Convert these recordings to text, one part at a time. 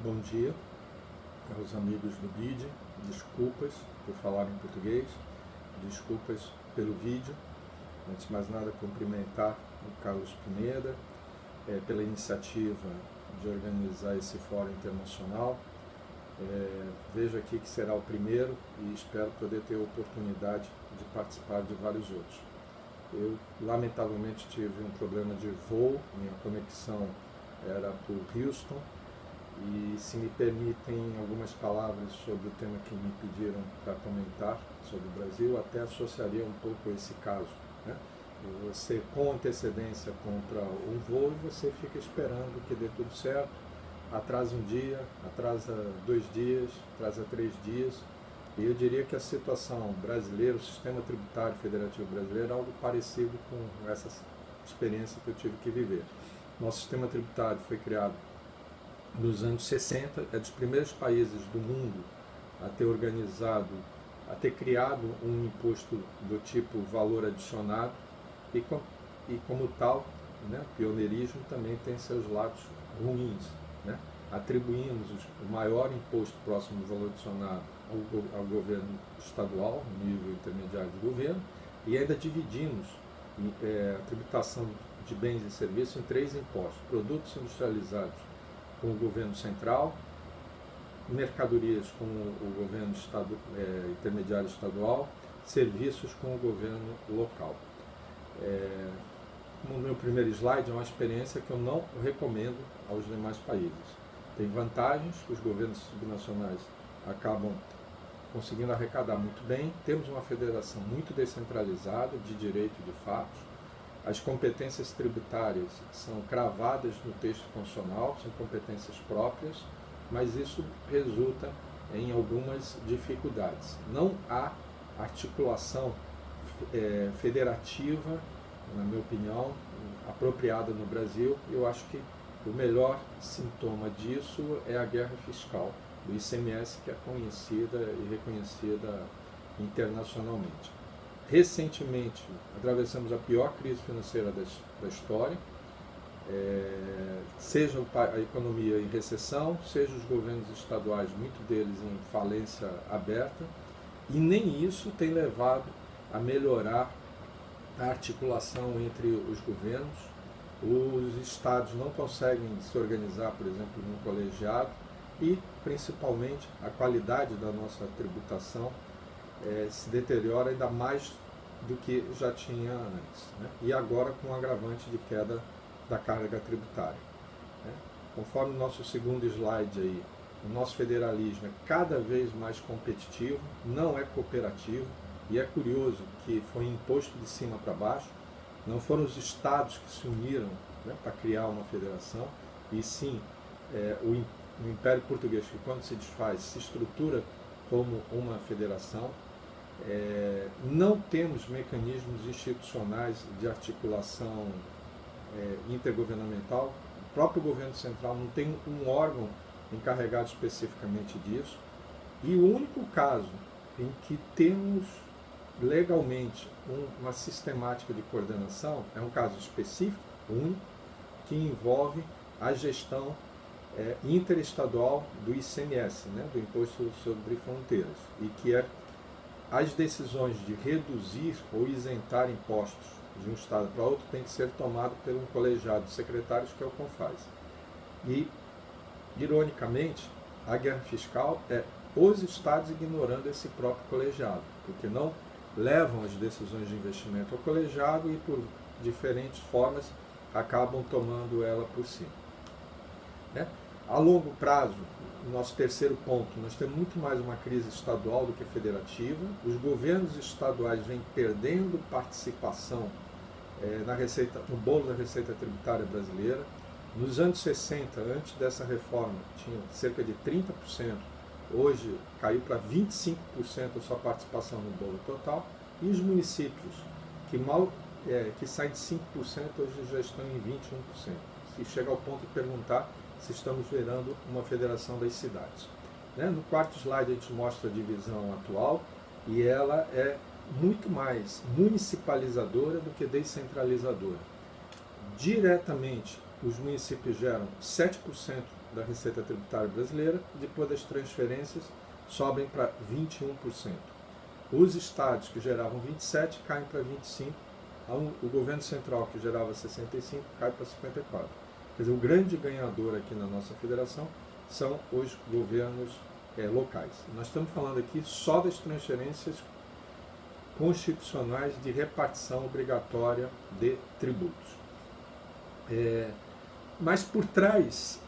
Bom dia aos amigos do BID, desculpas por falar em português, desculpas pelo vídeo. Antes de mais nada, cumprimentar o Carlos Pineda pela iniciativa de organizar esse fórum internacional. Vejo aqui que será o primeiro e espero poder ter a oportunidade de participar de vários outros. Eu, lamentavelmente, tive um problema de voo, minha conexão era por Houston, e se me permitem algumas palavras sobre o tema que me pediram para comentar sobre o Brasil, até associaria um pouco esse caso, né? Você com antecedência compra um voo e você fica esperando que dê tudo certo, atrasa um dia, atrasa 2 dias, atrasa 3 dias, e eu diria que a situação brasileira, o sistema tributário federativo brasileiro é algo parecido com essa experiência que eu tive que viver. Nosso sistema tributário foi criado nos anos 60, é dos primeiros países do mundo a ter organizado, a ter criado um imposto do tipo valor adicionado e como tal, né, o pioneirismo também tem seus lados ruins, né? Atribuímos o maior imposto próximo do valor adicionado ao governo estadual, no nível intermediário do governo, e ainda dividimos a tributação de bens e serviços em 3 impostos: produtos industrializados com o governo central, mercadorias com o governo intermediário estadual, serviços com o governo local. No meu primeiro slide é uma experiência que eu não recomendo aos demais países. Tem vantagens, os governos subnacionais acabam conseguindo arrecadar muito bem, temos uma federação muito descentralizada de direito e de fato. As competências tributárias são cravadas no texto constitucional, são competências próprias, mas isso resulta em algumas dificuldades. Não há articulação federativa, na minha opinião, apropriada no Brasil. Eu acho que o melhor sintoma disso é a guerra fiscal do ICMS, que é conhecida e reconhecida internacionalmente. Recentemente, atravessamos a pior crise financeira da história, seja a economia em recessão, seja os governos estaduais, muitos deles em falência aberta, e nem isso tem levado a melhorar a articulação entre os governos. Os estados não conseguem se organizar, por exemplo, num colegiado, e, principalmente, a qualidade da nossa tributação se deteriora ainda mais do que já tinha antes, né? E agora com o agravante de queda da carga tributária, né? Conforme o nosso segundo slide aí, o nosso federalismo é cada vez mais competitivo, não é cooperativo, e é curioso que foi imposto de cima para baixo, não foram os estados que se uniram, né, para criar uma federação, e sim o Império Português, que quando se desfaz, se estrutura como uma federação. Não temos mecanismos institucionais de articulação intergovernamental. O próprio governo central não tem um órgão encarregado especificamente disso. E o único caso em que temos legalmente uma sistemática de coordenação é um caso específico, único, que envolve a gestão interestadual do ICMS, né, do Imposto sobre Fronteiras, e que as decisões de reduzir ou isentar impostos de um estado para outro tem que ser tomado por um colegiado de secretários, que é o CONFAS. E, ironicamente, a guerra fiscal é os estados ignorando esse próprio colegiado, porque não levam as decisões de investimento ao colegiado e, por diferentes formas, acabam tomando ela por si, né? A longo prazo, nosso terceiro ponto, nós temos muito mais uma crise estadual do que federativa. Os governos estaduais vêm perdendo participação no bolo da receita tributária brasileira. Nos anos 60, antes dessa reforma, tinha cerca de 30%, hoje caiu para 25% a sua participação no bolo total, e os municípios, que saem de 5%, hoje já estão em 21%. Se chega ao ponto de perguntar se estamos virando uma federação das cidades, né? No quarto slide a gente mostra a divisão atual, e ela é muito mais municipalizadora do que descentralizadora. Diretamente os municípios geram 7% da receita tributária brasileira, depois das transferências sobem para 21%. Os estados que geravam 27% caem para 25%, o governo central que gerava 65% cai para 54%. Quer dizer, o grande ganhador aqui na nossa federação são os governos locais. Nós estamos falando aqui só das transferências constitucionais de repartição obrigatória de tributos. Mas por trás,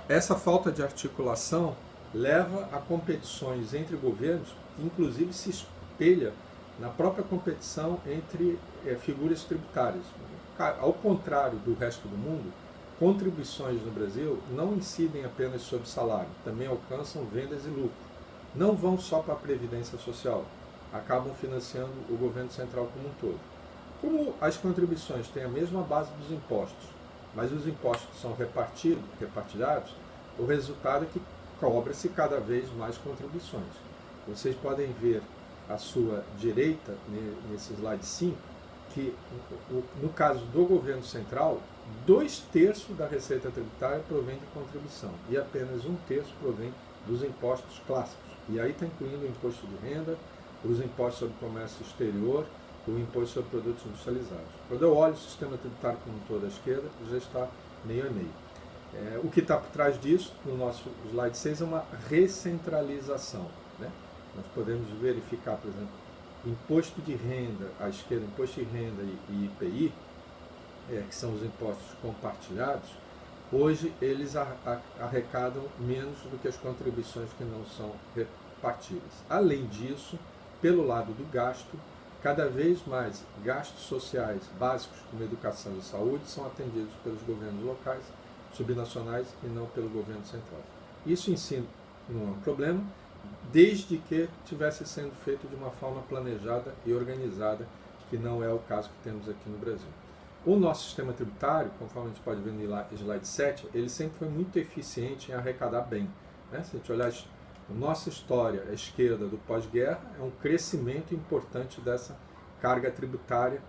essa falta de articulação leva a competições entre governos, que inclusive se espelha na própria competição entre figuras tributárias. Ao contrário do resto do mundo, contribuições no Brasil não incidem apenas sobre salário, também alcançam vendas e lucro. Não vão só para a Previdência Social, acabam financiando o governo central como um todo. Como as contribuições têm a mesma base dos impostos, mas os impostos são repartilhados, o resultado é que cobra-se cada vez mais contribuições. Vocês podem ver à sua direita, nesse slide 5, que no caso do governo central, 2/3 da receita tributária provém de contribuição e apenas 1/3 provém dos impostos clássicos. E aí está incluindo o imposto de renda, os impostos sobre comércio exterior, o imposto sobre produtos industrializados. Quando eu olho o sistema tributário como um todo à esquerda, já está meio a meio. O que está por trás disso, no nosso slide 6, é uma recentralização. Né? Nós podemos verificar, por exemplo, imposto de renda à esquerda, imposto de renda e IPI, que são os impostos compartilhados, hoje eles arrecadam menos do que as contribuições que não são repartidas. Além disso, pelo lado do gasto, cada vez mais gastos sociais básicos como educação e saúde são atendidos pelos governos locais, subnacionais e não pelo governo central. Isso em si não é um problema, desde que estivesse sendo feito de uma forma planejada e organizada, que não é o caso que temos aqui no Brasil. O nosso sistema tributário, conforme a gente pode ver no slide 7, ele sempre foi muito eficiente em arrecadar bem. Né? Se a gente olhar a nossa história, a esquerda do pós-guerra, é um crescimento importante dessa carga tributária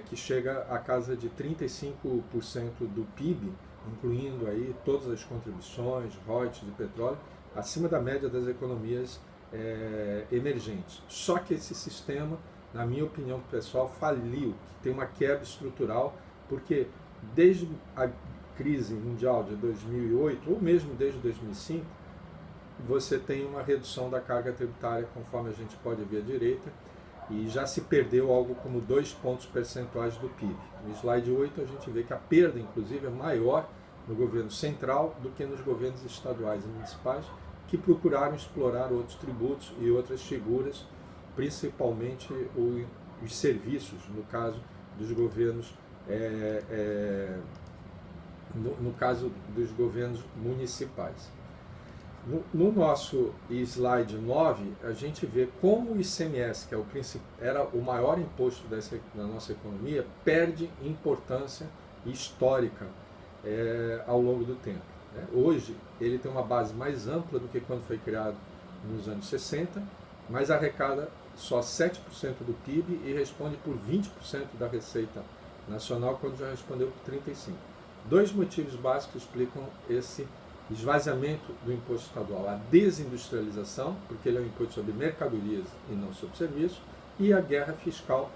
que chega a casa de 35% do PIB, incluindo aí todas as contribuições, royalties de petróleo, acima da média das economias emergentes. Só que esse sistema, na minha opinião pessoal, faliu, tem uma quebra estrutural, porque desde a crise mundial de 2008, ou mesmo desde 2005, você tem uma redução da carga tributária, conforme a gente pode ver à direita, e já se perdeu algo como 2 pontos percentuais do PIB. No slide 8 a gente vê que a perda, inclusive, é maior no governo central do que nos governos estaduais e municipais, que procuraram explorar outros tributos e outras figuras, principalmente os serviços, no caso dos governos, no caso dos governos municipais. No nosso slide 9, a gente vê como o ICMS, que era o maior imposto da nossa economia, perde importância histórica ao longo do tempo. Hoje, ele tem uma base mais ampla do que quando foi criado nos anos 60, mas arrecada só 7% do PIB e responde por 20% da receita nacional, quando já respondeu por 35%. 2 motivos básicos explicam esse esvaziamento do imposto estadual: a desindustrialização, porque ele é um imposto sobre mercadorias e não sobre serviços, e a guerra fiscal,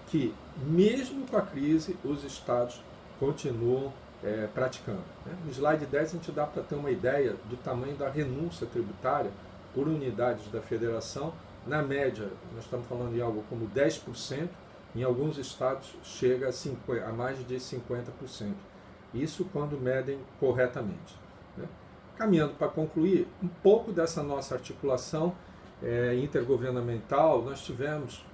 que mesmo com a crise os estados continuam praticando. No slide 10 a gente dá para ter uma ideia do tamanho da renúncia tributária por unidades da federação. Na média, nós estamos falando em algo como 10%, em alguns estados chega a mais de 50%. Isso quando medem corretamente. Caminhando para concluir, um pouco dessa nossa articulação intergovernamental, nós tivemos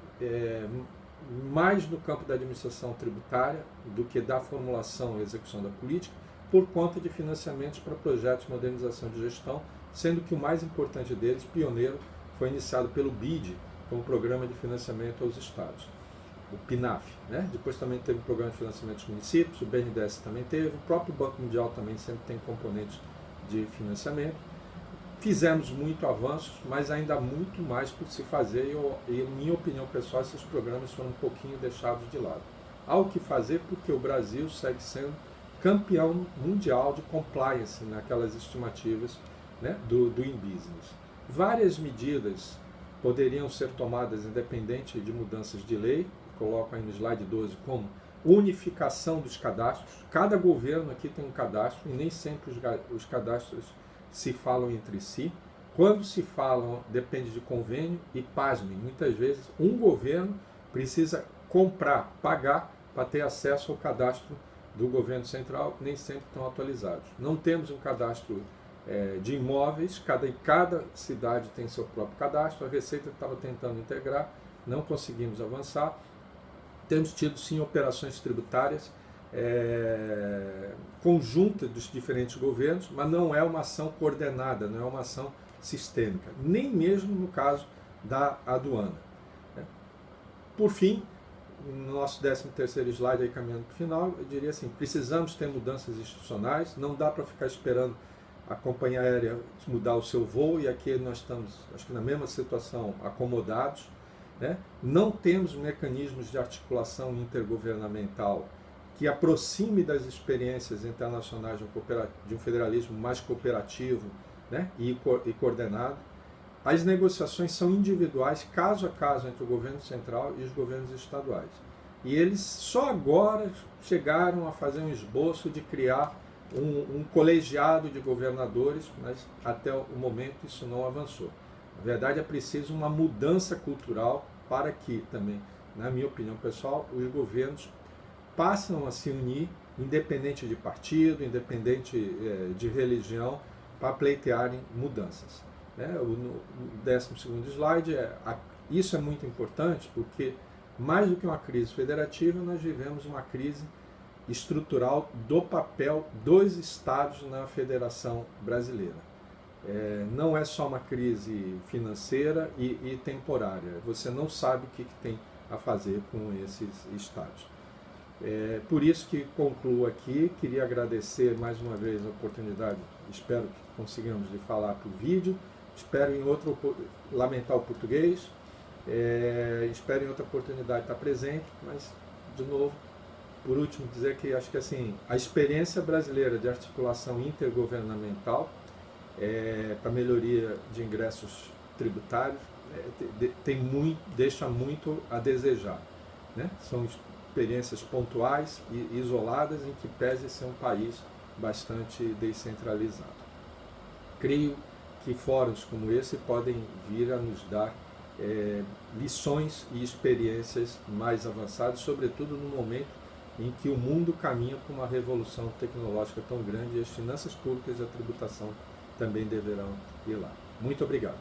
mais no campo da administração tributária do que da formulação e execução da política, por conta de financiamentos para projetos de modernização de gestão, sendo que o mais importante deles, pioneiro, foi iniciado pelo BID, como Programa de Financiamento aos Estados, o PNAF. Depois também teve o Programa de Financiamento dos Municípios, o BNDES também teve, o próprio Banco Mundial também sempre tem componentes de financiamento. Fizemos muito avanços, mas ainda há muito mais por se fazer e, em minha opinião pessoal, esses programas foram um pouquinho deixados de lado. Há o que fazer porque o Brasil segue sendo campeão mundial de compliance naquelas estimativas, né, do Doing Business. Várias medidas poderiam ser tomadas independente de mudanças de lei, coloco aí no slide 12 como unificação dos cadastros. Cada governo aqui tem um cadastro e nem sempre os cadastros se falam entre si. Quando se falam, depende de convênio e, pasmem, muitas vezes um governo precisa comprar, pagar para ter acesso ao cadastro do governo central, nem sempre estão atualizados. Não temos um cadastro de imóveis, cada cidade tem seu próprio cadastro, a Receita estava tentando integrar, não conseguimos avançar. Temos tido sim operações tributárias conjuntas dos diferentes governos, mas não é uma ação coordenada, não é uma ação sistêmica, nem mesmo no caso da aduana. Por fim, no nosso 13º slide, aí caminhando para o final, eu diria assim, precisamos ter mudanças institucionais, não dá para ficar esperando a companhia aérea mudar o seu voo, e aqui nós estamos, acho que na mesma situação, acomodados, né? Não temos mecanismos de articulação intergovernamental que aproxime das experiências internacionais de um federalismo mais cooperativo, né? e coordenado. As negociações são individuais, caso a caso, entre o governo central e os governos estaduais. E eles só agora chegaram a fazer um esboço de criar um colegiado de governadores, mas até o momento isso não avançou. Na verdade, é preciso uma mudança cultural para que também, na minha opinião pessoal, os governos passam a se unir, independente de partido, independente de religião, para pleitearem mudanças. O 12º slide, isso é muito importante porque, mais do que uma crise federativa, nós vivemos uma crise estrutural do papel dos estados na federação brasileira. Não é só uma crise financeira e temporária, você não sabe o que tem a fazer com esses estados. Por isso que concluo aqui, queria agradecer mais uma vez a oportunidade, espero que consigamos de falar por vídeo, espero em outra, lamentar o português, espero em outra oportunidade estar presente, mas, de novo, por último, dizer que acho que assim, a experiência brasileira de articulação intergovernamental para melhoria de ingressos tributários deixa muito a desejar, né? São experiências pontuais e isoladas em que pese ser um país bastante descentralizado. Creio que fóruns como esse podem vir a nos dar lições e experiências mais avançadas, sobretudo no momento em que o mundo caminha para uma revolução tecnológica tão grande e as finanças públicas e a tributação também deverão ir lá. Muito obrigado.